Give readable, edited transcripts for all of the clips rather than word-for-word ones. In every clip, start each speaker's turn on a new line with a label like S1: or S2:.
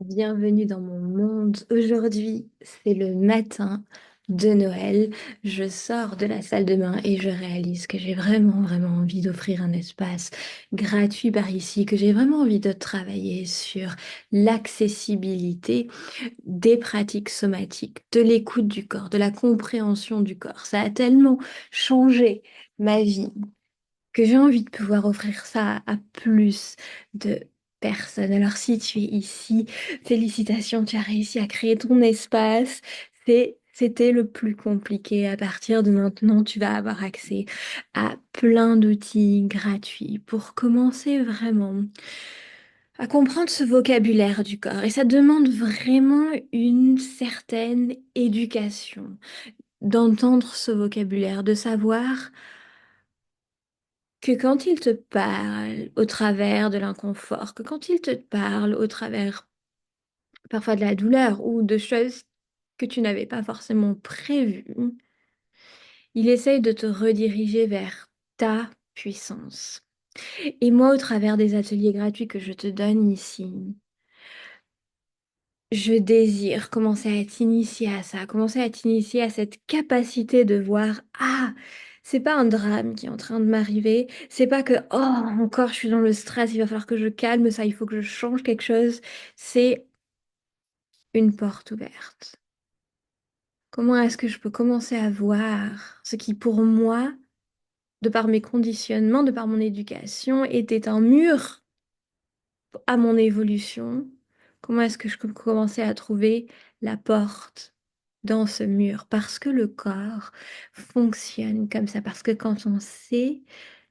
S1: Bienvenue dans mon monde. Aujourd'hui, c'est le matin de Noël. Je sors de la salle de bain et je réalise que j'ai vraiment envie d'offrir un espace gratuit par ici, que j'ai vraiment envie de travailler sur l'accessibilité des pratiques somatiques, de l'écoute du corps, de la compréhension du corps. Ça a tellement changé ma vie que j'ai envie de pouvoir offrir ça à plus de personnes. Alors si tu es ici, félicitations, tu as réussi à créer ton espace. C'était le plus compliqué. À partir de maintenant, tu vas avoir accès à plein d'outils gratuits pour commencer vraiment à comprendre ce vocabulaire du corps. Et ça demande vraiment une certaine éducation d'entendre ce vocabulaire, de savoir que quand il te parle au travers de l'inconfort, que quand il te parle au travers parfois de la douleur ou de choses que tu n'avais pas forcément prévues, il essaye de te rediriger vers ta puissance. Et moi, au travers des ateliers gratuits que je te donne ici, je désire commencer à t'initier à ça, commencer à t'initier à cette capacité de voir, ah, c'est pas un drame qui est en train de m'arriver, c'est pas que, oh, encore je suis dans le stress, il va falloir que je calme ça, il faut que je change quelque chose, c'est une porte ouverte. Comment est-ce que je peux commencer à voir ce qui pour moi, de par mes conditionnements, de par mon éducation, était un mur à mon évolution, comment est-ce que je peux commencer à trouver la porte dans ce mur? Parce que le corps fonctionne comme ça, parce que quand on sait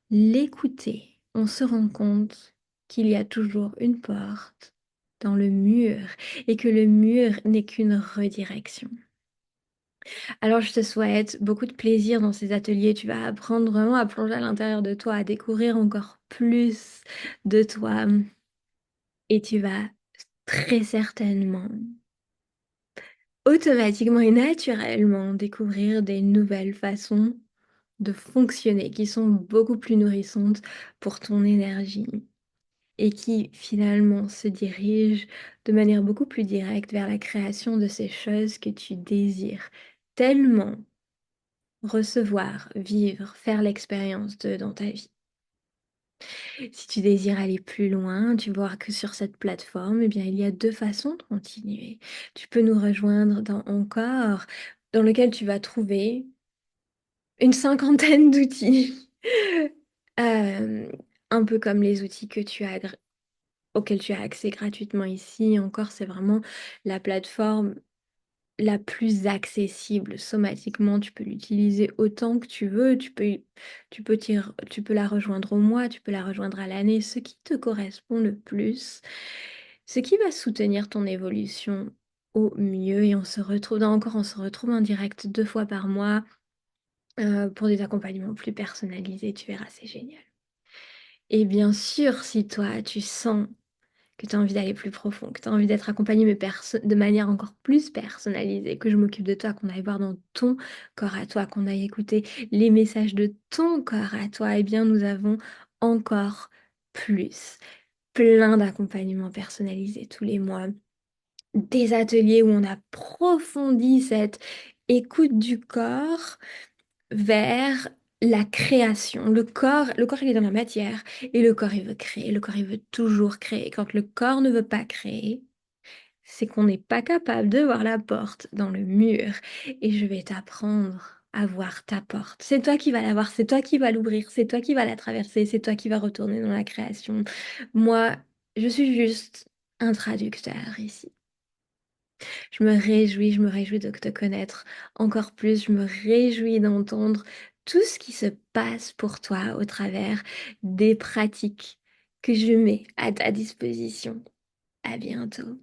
S1: l'écouter, on se rend compte qu'il y a toujours une porte dans le mur et que le mur n'est qu'une redirection. Alors je te souhaite beaucoup de plaisir dans ces ateliers. Tu vas apprendre vraiment à plonger à l'intérieur de toi, à découvrir encore plus de toi. Et tu vas très certainement, automatiquement et naturellement découvrir des nouvelles façons de fonctionner qui sont beaucoup plus nourrissantes pour ton énergie et qui finalement se dirigent de manière beaucoup plus directe vers la création de ces choses que tu désires tellement recevoir, vivre, faire l'expérience de dans ta vie. Si tu désires aller plus loin, tu vois que sur cette plateforme, eh bien, il y a deux façons de continuer. Tu peux nous rejoindre dans Encore, dans lequel tu vas trouver une cinquantaine d'outils. Euh, un peu comme les outils que auxquels tu as accès gratuitement ici. Encore, c'est vraiment la plateforme la plus accessible somatiquement. Tu peux l'utiliser autant que tu veux. Tu peux la rejoindre au mois, tu peux la rejoindre à l'année, ce qui te correspond le plus, ce qui va soutenir ton évolution au mieux. Et on se retrouve en direct 2 fois par mois pour des accompagnements plus personnalisés. Tu verras, c'est génial. Et bien sûr, si toi, tu sens que tu as envie d'aller plus profond, que tu as envie d'être accompagné mais de manière encore plus personnalisée, que je m'occupe de toi, qu'on aille voir dans ton corps à toi, qu'on aille écouter les messages de ton corps à toi, eh bien nous avons encore plus, plein d'accompagnements personnalisés tous les mois, des ateliers où on approfondit cette écoute du corps vers la création. Le corps, il est dans la matière et le corps, il veut créer. Le corps, il veut toujours créer. Quand le corps ne veut pas créer, c'est qu'on n'est pas capable de voir la porte dans le mur. Et je vais t'apprendre à voir ta porte. C'est toi qui vas la voir, c'est toi qui vas l'ouvrir, c'est toi qui vas la traverser, c'est toi qui vas retourner dans la création. Moi, je suis juste un traducteur ici. Je me réjouis de te connaître encore plus. Je me réjouis d'entendre tout ce qui se passe pour toi au travers des pratiques que je mets à ta disposition. À bientôt.